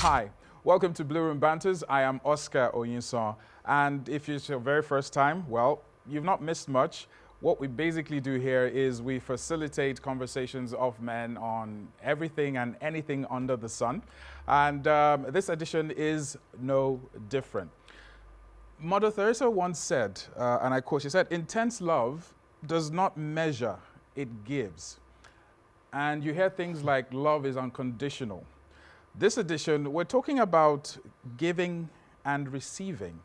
Hi, welcome to Blue Room Banters. I am Oscar Oyinson, and if it's your very first time, well, you've not missed much. What we basically do here is we facilitate conversations of men on everything and anything under the sun, and this edition is no different. Mother Teresa once said, and I quote, she said, "Intense love does not measure, it gives." And you hear things like love is unconditional. This edition, we're talking about giving and receiving.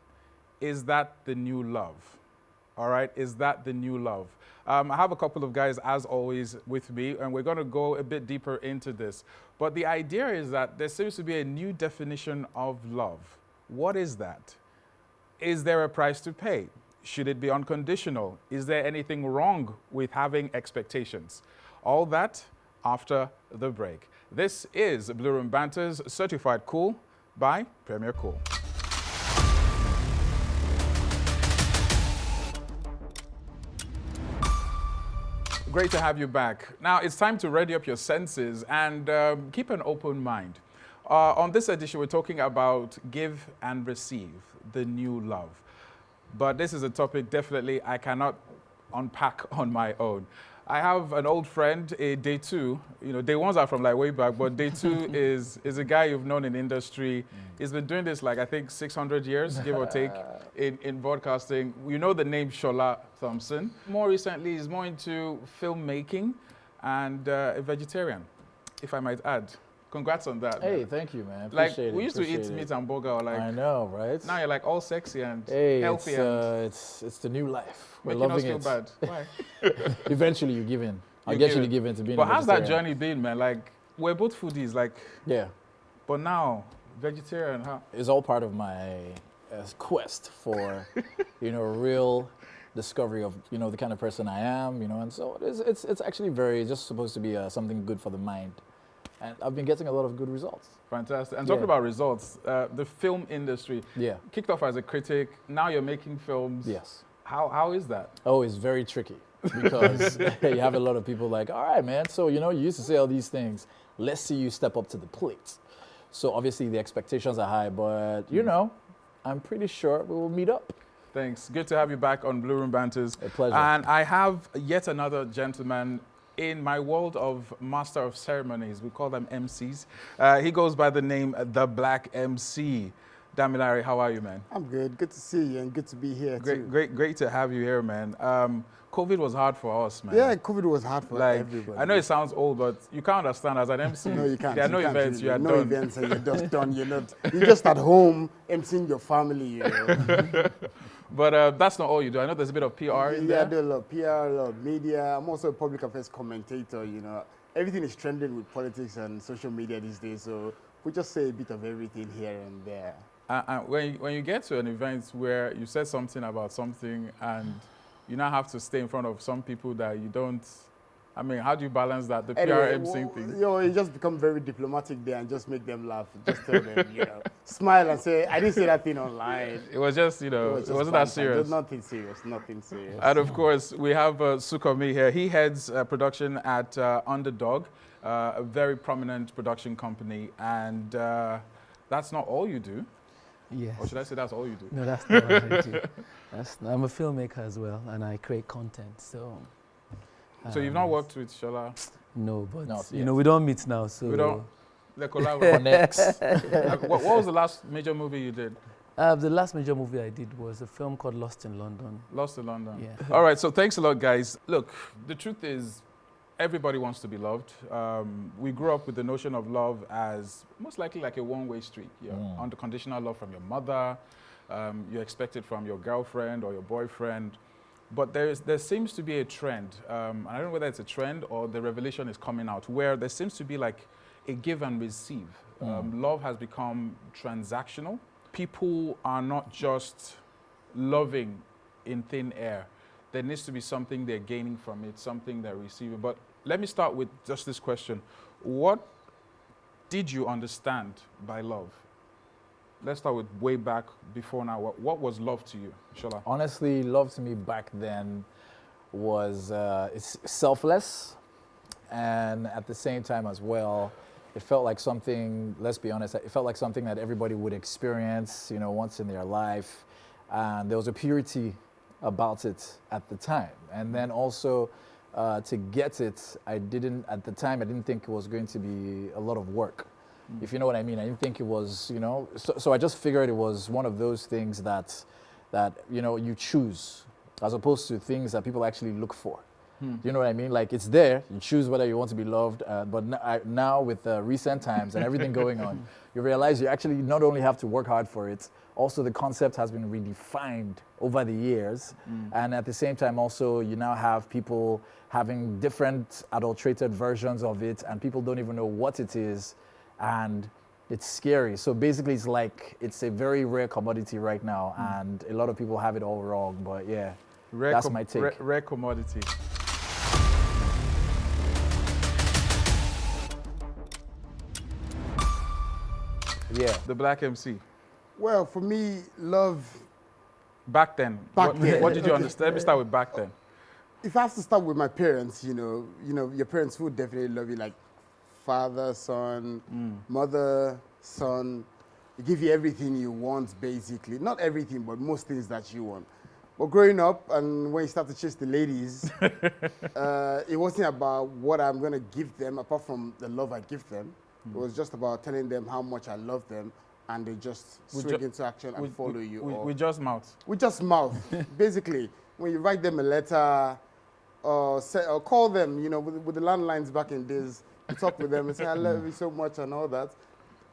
Is that the new love? All right, is that the new love? I have a couple of guys, as always, with me, and we're going to go a bit deeper into this. But the idea is that there seems to be a new definition of love. What is that? Is there a price to pay? Should it be unconditional? Is there anything wrong with having expectations? All that after the break. This is Blue Room Banters, certified cool by Premier Cool. Great to have you back. Now it's time to ready up your senses and keep an open mind. On this edition, we're talking about give and receive, the new love. But this is a topic definitely I cannot unpack on my own. I have an old friend, day two. You know, day ones are from like way back, but day two is a guy you've known in the industry. He's been doing this like, I think, 600 years, give or take, in broadcasting. You know the name Shola Thompson. More recently, he's more into filmmaking and a vegetarian, if I might add. Congrats on that. Hey, man. Thank you, man. Like, Appreciate we used to eat it. meat and burger, or like, I know, right? now you're like all sexy and Hey, healthy it's the new life. We're making loving us feel it. bad. Why? Eventually, you give in. I'll You get give you to in. give in to being But a how's that vegetarian. journey been, man? Like, we're both foodies, like, Yeah, but now, vegetarian, huh? it's all part of my quest for, real discovery of, the kind of person I am, and so it's actually just supposed to be something good for the mind. And I've been getting a lot of good results. Fantastic. And talking about results, the film industry, Yeah. kicked off as a critic, now you're making films. Yes. How is that? Oh, it's very tricky because you have a lot of people like, all right, man, so, you used to say all these things. Let's see you step up to the plate. So obviously the expectations are high, but, I'm pretty sure we will meet up. Thanks. Good to have you back on Blue Room Banters. A pleasure. And I have yet another gentleman in my world of master of ceremonies. We call them MCs. He goes by the name The Black MC. Damilare, how are you, man? I'm good. Good to see you and good to be here too. Great to have you here, man. COVID was hard for us, man. Yeah, COVID was hard for everybody. I know it sounds old, but you can't understand as an MC. No, you can't. There are no events, you are no done. events and you're just done. You're just at home emceeing your family, But that's not all you do. I know there's a bit of PR in there. Yeah, I do a lot of PR, a lot of media. I'm also a public affairs commentator, Everything is trending with politics and social media these days, so we just say a bit of everything here and there. When you get to an event where you said something about something and you now have to stay in front of some people that you don't, how do you balance that, the PR emceeing thing? You just become very diplomatic there and just make them laugh. Just tell them, smile and say, I didn't say that thing online. It was just, it wasn't that serious. There's nothing serious. And of course, we have Sukomi here. He heads production at Underdog, a very prominent production company. And that's not all you do. Yes. Or should I say that's all you do? No, that's not what I do. I'm a filmmaker as well, and I create content. So you've not worked with Shola? No, but Not we don't meet now. So We don't. The collab. Next. What was the last major movie you did? The last major movie I did was a film called Lost in London. Lost in London. Yeah. All right, so thanks a lot, guys. Look, the truth is, everybody wants to be loved. We grew up with the notion of love as most likely like a one-way street. Unconditional love from your mother, you expect it from your girlfriend or your boyfriend. But there seems to be a trend, and I don't know whether it's a trend or the revelation is coming out, where there seems to be like a give and receive. Love has become transactional. People are not just loving in thin air. There needs to be something they're gaining from it, something they're receiving. But let me start with just this question. What did you understand by love? Let's start with way back before now. What was love to you, Shola? Honestly, love to me back then was it's selfless, and at the same time as well, It felt like something, let's be honest, it felt like something that everybody would experience, you know, once in their life. And there was a purity about it at the time. And then also to get it, at the time, I didn't think it was going to be a lot of work. If you know what I mean. I didn't think it was, you know, so I just figured it was one of those things that, you know, you choose as opposed to things that people actually look for. You know what I mean? Like, it's there, you choose whether you want to be loved, but now with recent times and everything going on, you realize you actually not only have to work hard for it, also the concept has been redefined over the years. And at the same time also, you now have people having different adulterated versions of it, and people don't even know what it is, and it's scary. So basically it's like, it's a very rare commodity right now, and a lot of people have it all wrong, but yeah, that's my take. Rare commodity. Yeah. The Black MC. Well, for me, love, Back then. Back then. What did you Okay. understand? Let me start with back then. if I have to start with my parents, you know, your parents would definitely love you, like father, son, mother, son. They give you everything you want, basically. Not everything, but most things that you want. But growing up, and when you start to chase the ladies, it wasn't about what I'm going to give them, apart from the love I give them. It was just about telling them how much I love them, and they just swing into action and follow you. We just mouth. We just mouth. Basically, when you write them a letter, or call them, you know, with the landlines back in days, you talk with them and say, I love you so much and all that.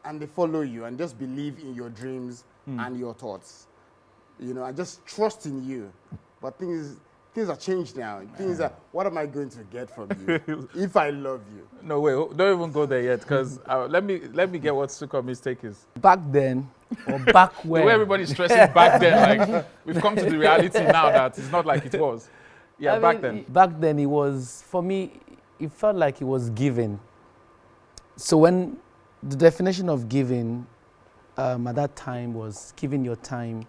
And they follow you and just believe in your dreams and your thoughts. You know, and just trust in you. But things are changed now. Things are, what am I going to get from you if I love you? No, wait, don't even go there yet, because let me get what Sukomi's take is. Back then, or back when? The way everybody's stressing back then, like, we've come to the reality now that it's not like it was. Yeah, back then. Back then, it was, for me, it felt like it was giving. So when the definition of giving at that time was giving your time,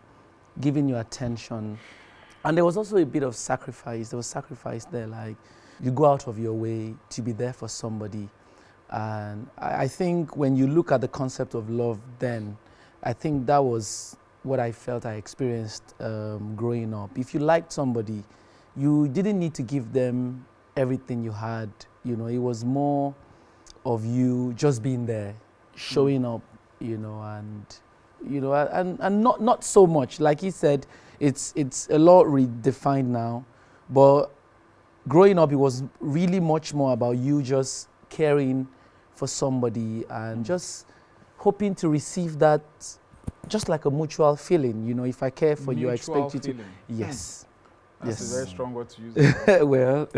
giving your attention. And there was also a bit of sacrifice. There was sacrifice there, like you go out of your way to be there for somebody. And I think when you look at the concept of love then, I think that was what I felt I experienced growing up. If you liked somebody, you didn't need to give them everything you had. You know, it was more of you just being there, showing up, you know, and not so much. Like he said, it's a lot redefined now, but growing up, it was really much more about you just caring for somebody and just hoping to receive that, just like a mutual feeling. You know, if I care for you, I expect you to. Yes. That's yes. a very strong word to use. Well,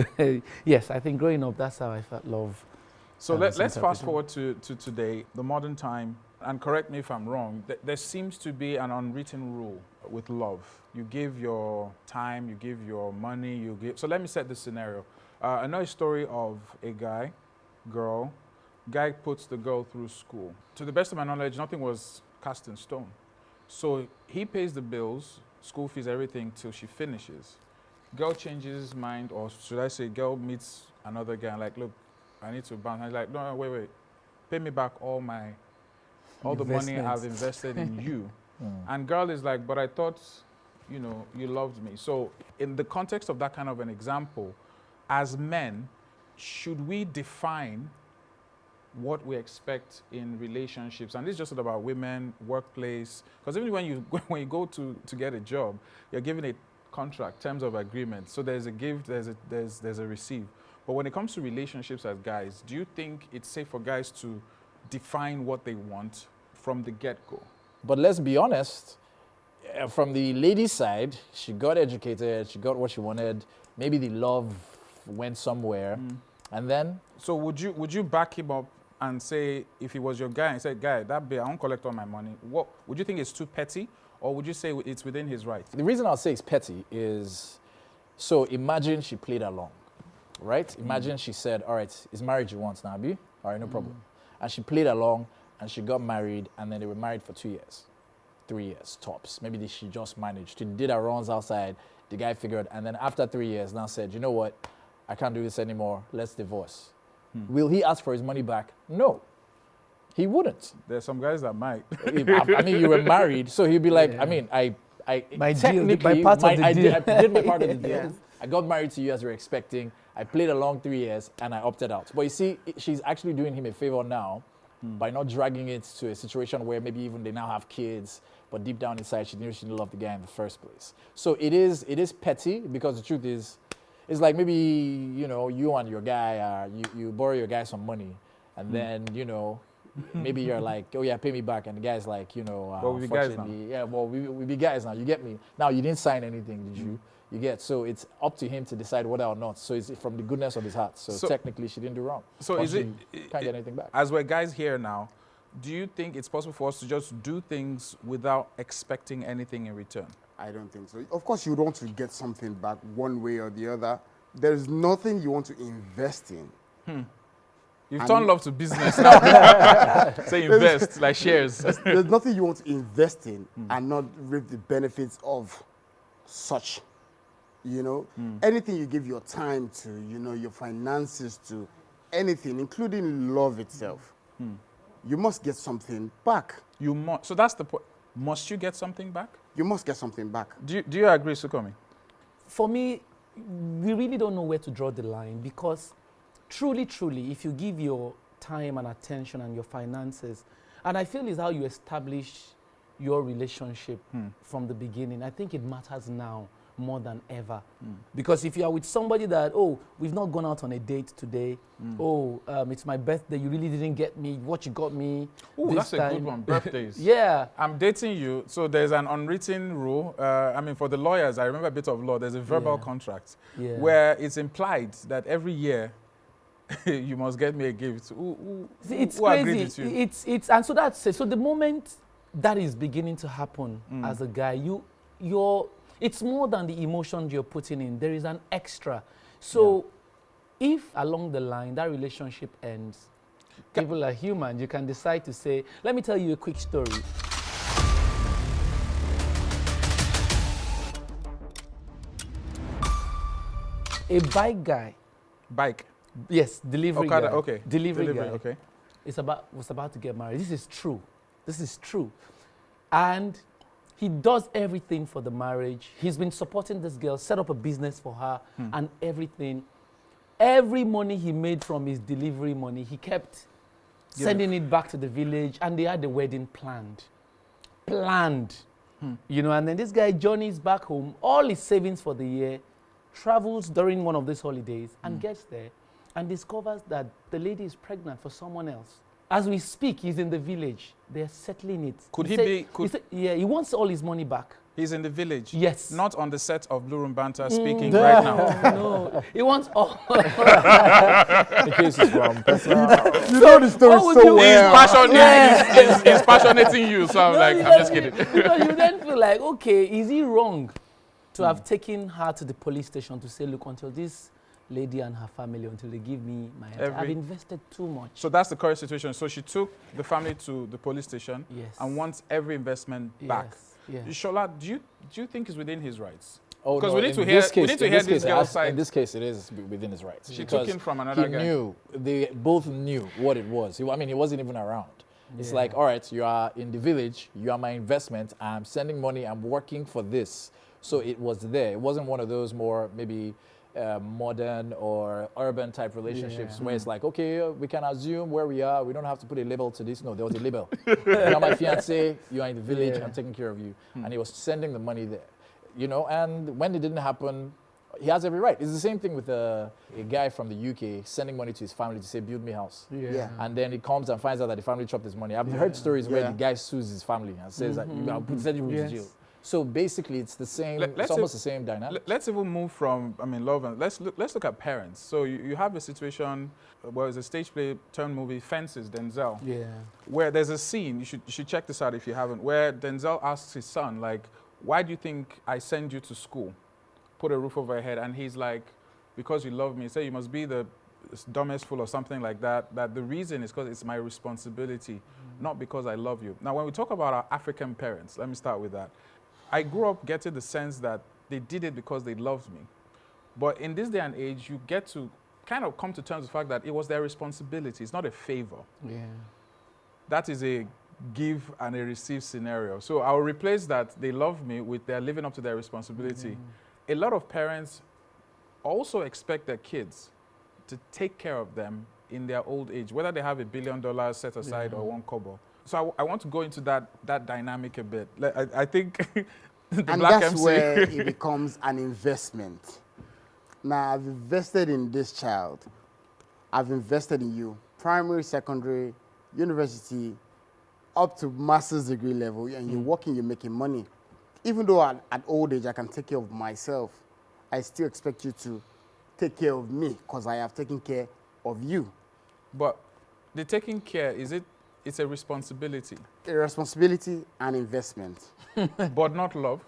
yes, I think growing up, that's how I felt love. So let's fast forward to today, the modern time, and correct me if I'm wrong. There seems to be an unwritten rule with love. You give your time, you give your money, you give. So let me set this scenario. I know a story of a guy puts the girl through school. To the best of my knowledge, nothing was cast in stone. So he pays the bills, school fees, everything till she finishes. Girl changes his mind, or should I say girl meets another guy and like, look, I need to bounce. And he's like, no, wait. Pay me back all the money I've invested in you. And girl is like, but I thought, you know, you loved me. So in the context of that kind of an example, as men, should we define what we expect in relationships? And this is just about women, workplace, because even when you go to get a job, you're given a contract, terms of agreement. So there's a give, there's a receive. But when it comes to relationships as guys, do you think it's safe for guys to define what they want from the get-go? But let's be honest, from the lady's side, she got educated, she got what she wanted, maybe the love went somewhere, and then? So would you back him up and say, if he was your guy and said, guy, that babe, I won't collect all my money, what would you think it's too petty, or would you say it's within his right? The reason I'll say it's petty is, so imagine she played along, right? Imagine she said, all right, it's marriage you want now, Abi? All right, no problem. And she played along, and she got married, and then they were married for 2 years, 3 years tops. Maybe she just managed. She did her runs outside, the guy figured, and then after 3 years, now said, you know what, I can't do this anymore, let's divorce. Will he ask for his money back? No. He wouldn't. There's some guys that might. I mean, you were married, so he'd be like, Yeah. I mean, I My deal, technically, my part of the I deal. did my part of the deal. Yeah. I got married to you as you were expecting. I played along 3 years, and I opted out. But you see, she's actually doing him a favor now by not dragging it to a situation where maybe even they now have kids, but deep down inside, she knew she didn't love the guy in the first place. So it is petty, because the truth is, it's like maybe, you know, you and your guy, you borrow your guy some money, and then, you know, maybe you're like, oh yeah, pay me back, and the guy's like, you know, Well, we be guys now. unfortunately, yeah, well, we be guys now, you get me? Now, you didn't sign anything, did you? You get, so it's up to him to decide whether or not. So it's from the goodness of his heart. So technically, she didn't do wrong. So But is it, she can't get anything back. as we're guys here now, do you think it's possible for us to just do things without expecting anything in return? I don't think so. Of course, you want to get something back one way or the other. There's nothing you want to invest in. You've And turned love to business now. Say invest, like shares. There's nothing you want to invest in and not reap the benefits of such. You know, anything you give your time to, you know, your finances to, anything, including love itself, you must get something back. You must. So that's the point. Must you get something back? You must get something back. Do you agree, Sukomi? For me, we really don't know where to draw the line, because truly, if you give your time and attention and your finances, and I feel is how you establish your relationship from the beginning, I think it matters now more than ever. Because if you are with somebody that, oh, we've not gone out on a date today, it's my birthday, you really didn't get me what you got me. Oh, this that's a time. good one. Birthdays. Yeah. I'm dating you, so there's an unwritten rule. I mean, for the lawyers, I remember a bit of law. There's a verbal Yeah. contract Yeah. where it's implied that every year you must get me a gift. See, it's who agreed crazy. with you? It's and so that's it. So the moment that is beginning to happen as a guy, it's more than the emotions you're putting in. There is an extra. So if along the line that relationship ends, people are human. You can decide to say, let me tell you a quick story. A bike guy, Bike. yes, delivery Okada, guy, okay. delivery guy, okay. was about to get married. This is true. This is true. And he does everything for the marriage. He's been supporting this girl, set up a business for her and everything. Every money he made from his delivery money, he kept sending it back to the village, and they had the wedding planned. You know, and then this guy journeys back home, all his savings for the year, travels during one of these holidays and gets there and discovers that the lady is pregnant for someone else. As we speak, he's in the village. They're settling it. Could he said- be- could- said- yeah, he wants all his money back. He's in the village. Yes. Not on the set of Blue Room Banter speaking right now. No, he wants all. The case is from personal. You know the story what would so you- well. He's passionating you, so I'm like, I'm just kidding. Because you then feel like, okay, is he wrong to have taken her to the police station to say, look, until this lady and her family, until they give me my head, I've invested too much. So that's the current situation. So she took the family to the police station Yes. and wants every investment back. Yes. Shola, do you think it's within his rights? Oh, Because no, we need in to hear this case- we need to in hear this this case, girl's In side. this case, it is within his rights. She because took in from another he guy. knew, they both knew what it was. I mean, he wasn't even around. It's Yeah. like, all right, you are in the village, you are my investment, I'm sending money, I'm working for this. So it was there. It wasn't one of those more maybe modern or urban type relationships where it's like, okay, we can assume where we are. We don't have to put a label to this. No, there was a label. You are my fiance, you are in the village, I'm taking care of you. And he was sending the money there. You know, and when it didn't happen, he has every right. It's the same thing with a guy from the UK sending money to his family to say, build me a house. Yeah. And then he comes and finds out that the family chopped his money. I've heard stories where Yeah. the guy sues his family and says that you send you to jail. So basically, it's the same. It's almost the same dynamic. Let's even move from, I mean, love and let's look at parents. So you have a situation, well, it's a stage play turn movie, Fences, Denzel, Yeah. where there's a scene, you should check this out if you haven't, where Denzel asks his son, like, why do you think I send you to school? Put a roof over your head. And he's like, because you love me. Say you must be the dumbest fool or something like that. That the reason is because it's my responsibility, not because I love you. Now, when we talk about our African parents, let me start with that. I grew up getting the sense that they did it because they loved me. But in this day and age, you get to kind of come to terms with the fact that it was their responsibility. It's not a favor. Yeah. that is a give and a receive scenario. So I'll replace that they love me with they're living up to their responsibility. A lot of parents also expect their kids to take care of them in their old age, whether they have $1 billion set aside or one kobo. So I want to go into that dynamic a bit. I think the And Black that's MC. where it becomes an investment. Now, I've invested in this child. I've invested in you. Primary, secondary, university, up to master's degree level, and you're working, you're making money. Even though at old age I can take care of myself, I still expect you to take care of me because I have taken care of you. But the taking care, it's a responsibility, A responsibility and investment. but not love.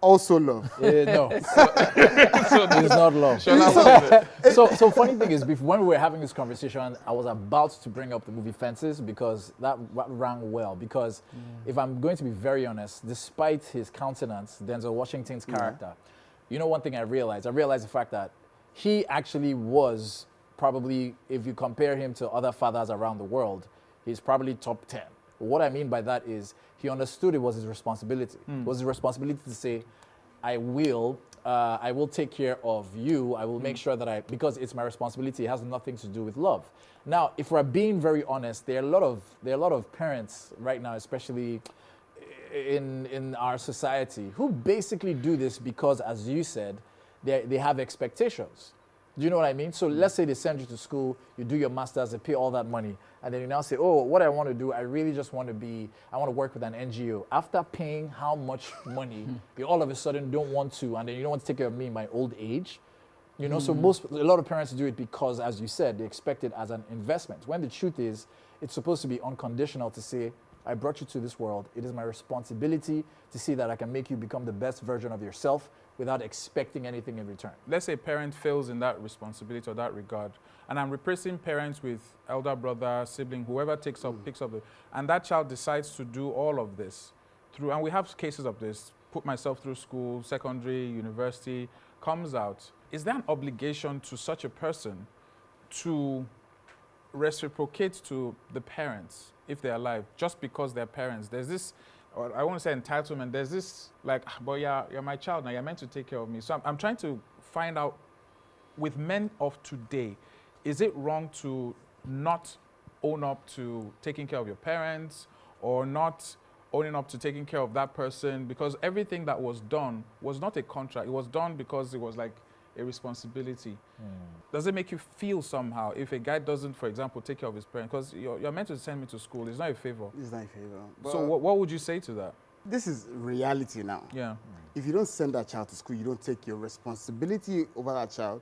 Also love. No, it's not love. Shola, what is it? So funny thing is, when we were having this conversation, I was about to bring up the movie Fences because that rang well. Because if I'm going to be very honest, despite his countenance, Denzel Washington's character, you know, one thing I realized the fact that he actually was probably, if you compare him to other fathers around the world, he's probably top 10. What I mean by that is he understood it was his responsibility. It was his responsibility to say, I will take care of you. I will make sure that because it's my responsibility. It has nothing to do with love. Now, if we're being very honest, there are a lot of parents right now, especially in our society, who basically do this because, as you said, they have expectations. Do you know what I mean? So let's say they send you to school, you do your master's, they pay all that money, and then you now say, oh, what I want to do, I really just want to work with an NGO. After paying how much money, you all of a sudden don't want to, and then you don't want to take care of me in my old age. You know, so a lot of parents do it because, as you said, they expect it as an investment. When the truth is, it's supposed to be unconditional to say, I brought you to this world. It is my responsibility to see that I can make you become the best version of yourself without expecting anything in return. Let's say a parent fails in that responsibility or that regard, and I'm replacing parents with elder brother, sibling, whoever picks up it, and that child decides to do all of this and we have cases of this, put myself through school, secondary, university, comes out. Is there an obligation to such a person to reciprocate to the parents if they're alive, just because they're parents? There's this, or I won't say entitlement, there's this like, but you're my child now, you're meant to take care of me. So I'm trying to find out, with men of today, is it wrong to not own up to taking care of your parents, or not owning up to taking care of that person? Because everything that was done was not a contract, it was done because it was like a responsibility. Does it make you feel somehow if a guy doesn't, for example, take care of his parents? Because you're meant to send me to school, it's not a favor. It's not a favor. So what would you say to that? This is reality now. Yeah. If you don't send that child to school, you don't take your responsibility over that child.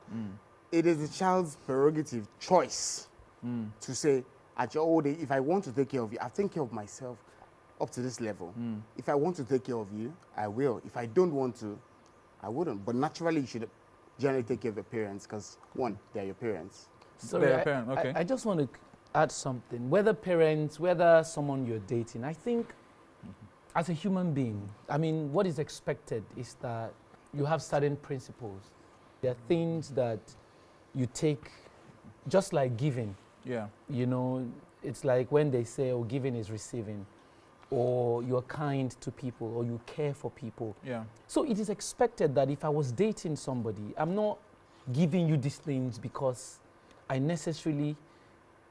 It is the child's prerogative, choice, to say, at your old age, if I want to take care of you, I've taken care of myself up to this level. If I want to take care of you, I will. If I don't want to, I wouldn't. But naturally, you should generally take care of your parents because, one, they're your parents. Sorry, They're your parent, okay. I just want to add something. Whether parents, whether someone you're dating, I think as a human being, I mean, what is expected is that you have certain principles. There are things that you take, just like giving. Yeah. You know, it's like when they say, oh, giving is receiving, or you're kind to people, or you care for people. Yeah. So it is expected that if I was dating somebody, I'm not giving you these things because I necessarily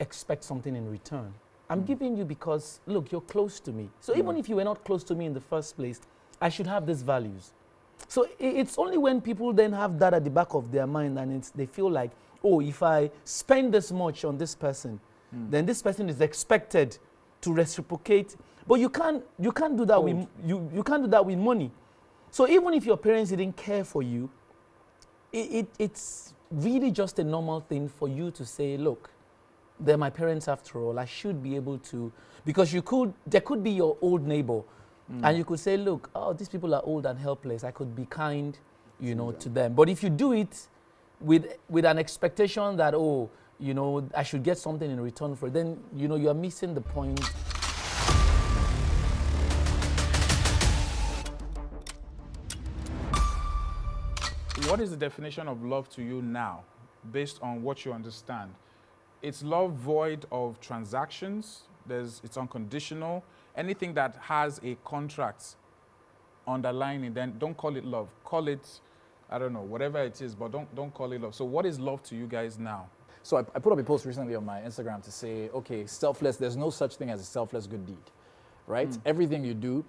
expect something in return. I'm giving you because, look, you're close to me. So even if you were not close to me in the first place, I should have these values. So it's only when people then have that at the back of their mind and they feel like, oh, if I spend this much on this person, then this person is expected to reciprocate. But you can't do that with you can't do that with money. So even if your parents didn't care for you, it's really just a normal thing for you to say, look, they're my parents after all. I should be able to, because there could be your old neighbor, and you could say, look, oh, these people are old and helpless. I could be kind, to them. But if you do it with an expectation that, oh, I should get something in return for it, then, you're missing the point. What is the definition of love to you now, based on what you understand? It's love void of transactions, it's unconditional. Anything that has a contract underlining, then don't call it love. Call it, I don't know, whatever it is, but don't call it love. So what is love to you guys now? So I put up a post recently on my Instagram to say, okay, selfless, there's no such thing as a selfless good deed, right? Everything you do,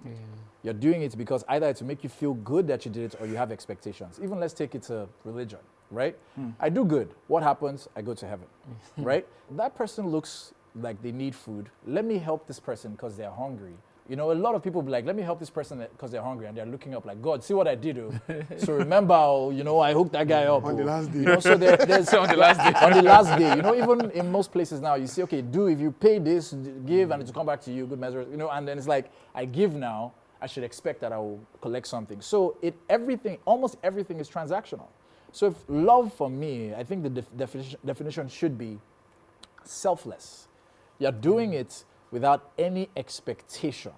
you're doing it because either to make you feel good that you did it or you have expectations. Even let's take it to religion, right? I do good. What happens? I go to heaven, right? That person looks like they need food. Let me help this person because they're hungry. You know, a lot of people be like, let me help this person because they're hungry, and they're looking up like, God, see what I did, oh. So remember, you know, I hooked that guy up. On the last day. You know, so there's On the last day. on the last day, you know, even in most places now, you say, okay, if you pay this, give, and it'll come back to you, good measure, you know, and then it's like, I give now, I should expect that I will collect something. So almost everything is transactional. So if love for me, I think the definition should be selfless. You're doing it without any expectation.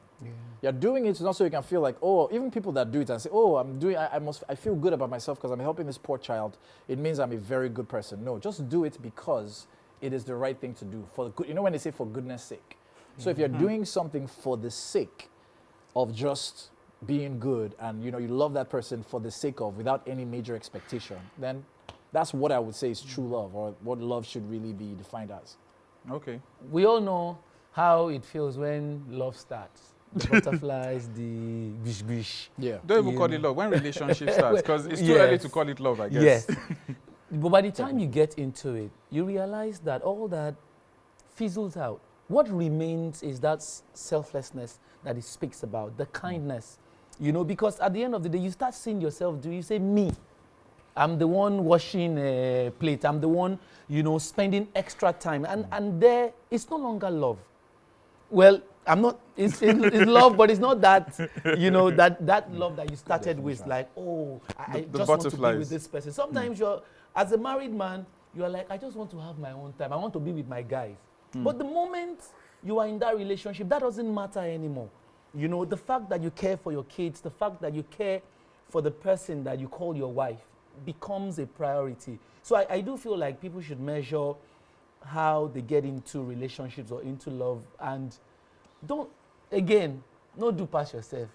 You're doing it not so you can feel like, oh, even people that do it and say, oh, I feel good about myself because I'm helping this poor child. It means I'm a very good person. No, just do it because it is the right thing to do. For the good, you know when they say for goodness sake. So if you're doing something for the sake of just being good and you know you love that person for the sake of without any major expectation, then that's what I would say is true love, or what love should really be defined as. Okay. We all know how it feels when love starts. The butterflies, the bish. Yeah. Don't even You call know. it love when relationship starts, because it's too Yes. early to call it love, I guess. Yes. But by the time you get into it, you realize that all that fizzles out. What remains is that selflessness that it speaks about, the kindness. You know, because at the end of the day, you start seeing yourself, you say, me. I'm the one washing a plate. I'm the one, you know, spending extra time. And there, it's no longer love. Well, I'm not, it's love, but it's not that, you know, that love that you started with, like, oh, I The just want to be butterflies. with this person. Sometimes as a married man, you're like, I just want to have my own time. I want to be with my guys. But the moment you are in that relationship, that doesn't matter anymore. You know, the fact that you care for your kids, the fact that you care for the person that you call your wife becomes a priority. So I do feel like people should measure how they get into relationships or into love, and don't do past yourself.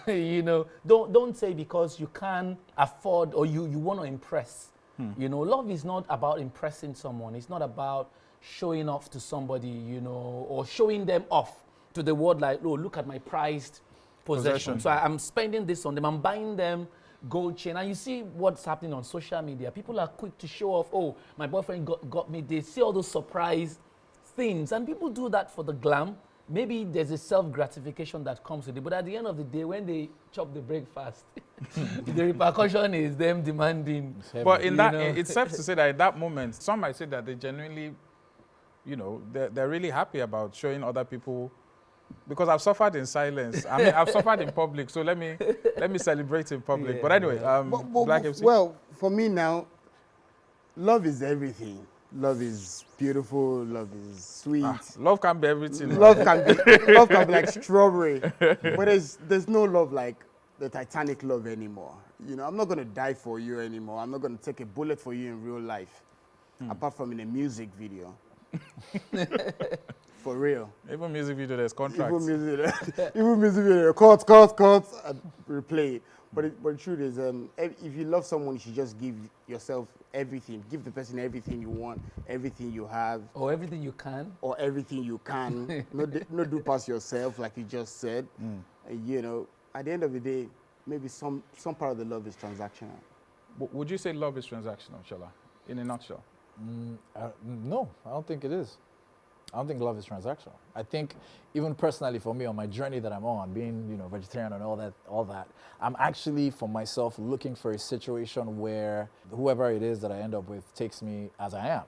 You know, don't say because you can't afford or you want to impress. You know, love is not about impressing someone. It's not about showing off to somebody, you know, or showing them off to the world like, oh, look at my prized possession. Possession. So I'm spending this on them. I'm buying them gold chain. And you see what's happening on social media. People are quick to show off, oh, my boyfriend got me this. See all those surprise things. And people do that for the glam. Maybe there's a self-gratification that comes with it. But at the end of the day, when they chop the breakfast, the repercussion is them demanding. But in You that, know. it's safe to say that in that moment, some might say that they genuinely, you know, they're really happy about showing other people, because I've suffered in silence. I mean, I've suffered in public, so let me celebrate in public. Yeah, But anyway, Black MC. Well, for me now, love is everything. Love is beautiful. Love is sweet. Love can be everything. Love can be like strawberry, but there's no love like the Titanic love anymore. You know, I'm not gonna die for you anymore. I'm not gonna take a bullet for you in real life, apart from in a music video. For real. Even music video, there's contracts. Even music video, cut, and replay it. But the truth is, if you love someone, you should just give yourself everything. Give the person everything you want, everything you have. Or everything you can. Or everything you can. No do past yourself, like you just said. You know, at the end of the day, maybe some part of the love is transactional. Would you say love is transactional, Shola, in a nutshell? No, I don't think it is. I don't think love is transactional. I think even personally for me on my journey that I'm on, being, you know, vegetarian and all that, I'm actually for myself looking for a situation where whoever it is that I end up with takes me as I am,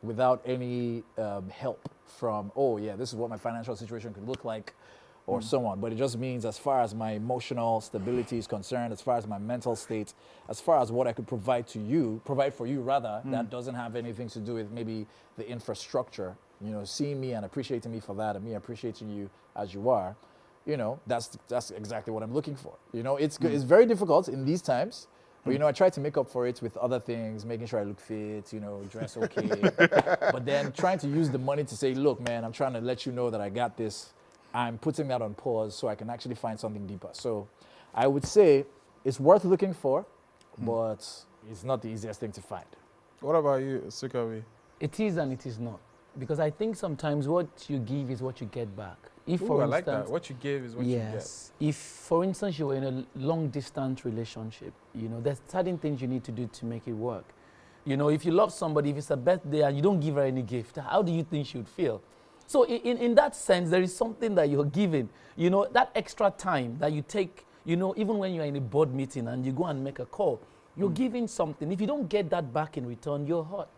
without any help from, oh yeah, this is what my financial situation could look like, or so on. But it just means as far as my emotional stability is concerned, as far as my mental state, as far as what I could provide for you rather, that doesn't have anything to do with maybe the infrastructure. You know, seeing me and appreciating me for that, and me appreciating you as you are, you know, that's exactly what I'm looking for. You know, it's good. It's very difficult in these times But, you know, I try to make up for it with other things, making sure I look fit, you know, dress okay. But then trying to use the money to say, look, man, I'm trying to let you know that I got this. I'm putting that on pause so I can actually find something deeper. So I would say it's worth looking for, but it's not the easiest thing to find. What about you, Sukawi? It is and it is not. Because I think sometimes what you give is what you get back. If, Ooh, for I instance, like that. What you give is what you get. yes. If, for instance, you were in a long-distance relationship, you know, there's certain things you need to do to make it work. You know, if you love somebody, if it's a birthday and you don't give her any gift, how do you think she would feel? So in that sense, there is something that you're giving. You know, that extra time that you take, you know, even when you're in a board meeting and you go and make a call, you're giving something. If you don't get that back in return, you're hurt.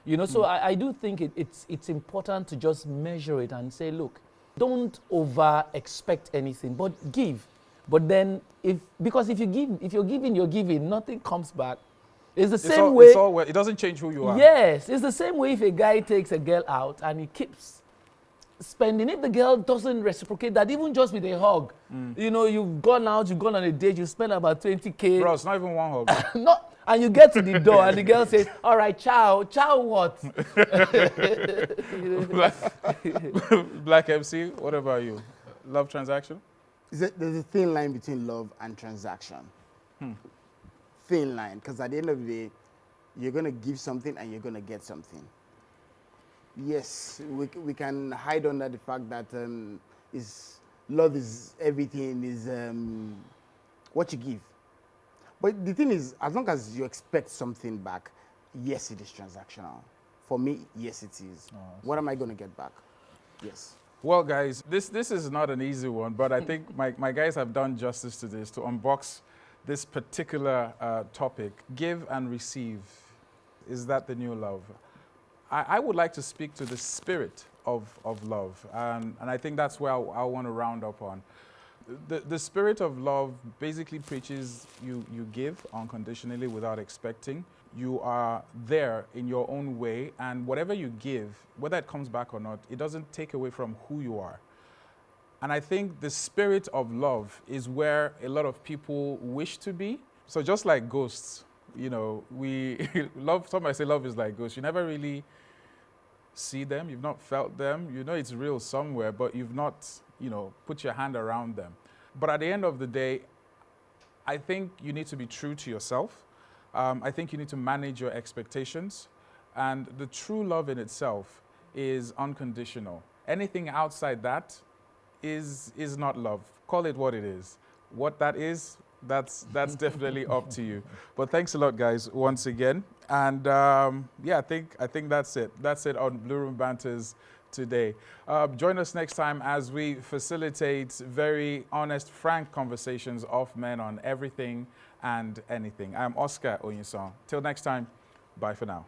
You know, so I do think it's important to just measure it and say, look, don't over expect anything, but give. But then, because if you're giving, nothing comes back. It's the same way. It doesn't change who you are. Yes, it's the same way if a guy takes a girl out and he keeps spending. If the girl doesn't reciprocate that, even just with a hug, you know, you've gone out, you've gone on a date, you spend about 20K. Bro, it's not even one hug. And you get to the door and the girl says, all right, ciao. Ciao what? Black MC, what about you? Love transaction? There's a thin line between love and transaction. Thin line, because at the end of the day, you're going to give something and you're going to get something. Yes, we can hide under the fact that love is everything, is what you give. But the thing is, as long as you expect something back, yes, it is transactional. For me, yes, it is. What am I going to get back? Yes. Well, guys, this is not an easy one, but I think my guys have done justice to this, to unbox this particular topic. Give and receive. Is that the new love? I would like to speak to the spirit of love, and I think that's where I want to round up on. The spirit of love basically preaches you give unconditionally without expecting. You are there in your own way, and whatever you give, whether it comes back or not, it doesn't take away from who you are. And I think the spirit of love is where a lot of people wish to be. So just like ghosts, you know, we love, somebody say love is like ghosts. You never really see them, you've not felt them, you know it's real somewhere, but you've not, you know, put your hand around them. But at the end of the day, I think you need to be true to yourself. I think you need to manage your expectations. And the true love in itself is unconditional. Anything outside that is not love. Call it what it is. What that is, that's definitely up to you. But thanks a lot, guys, once again. And yeah, I think that's it. That's it on Blue Room Banters today. Join us next time as we facilitate very honest, frank conversations of men on everything and anything. I'm Oscar Oyinson. Till next time, bye for now.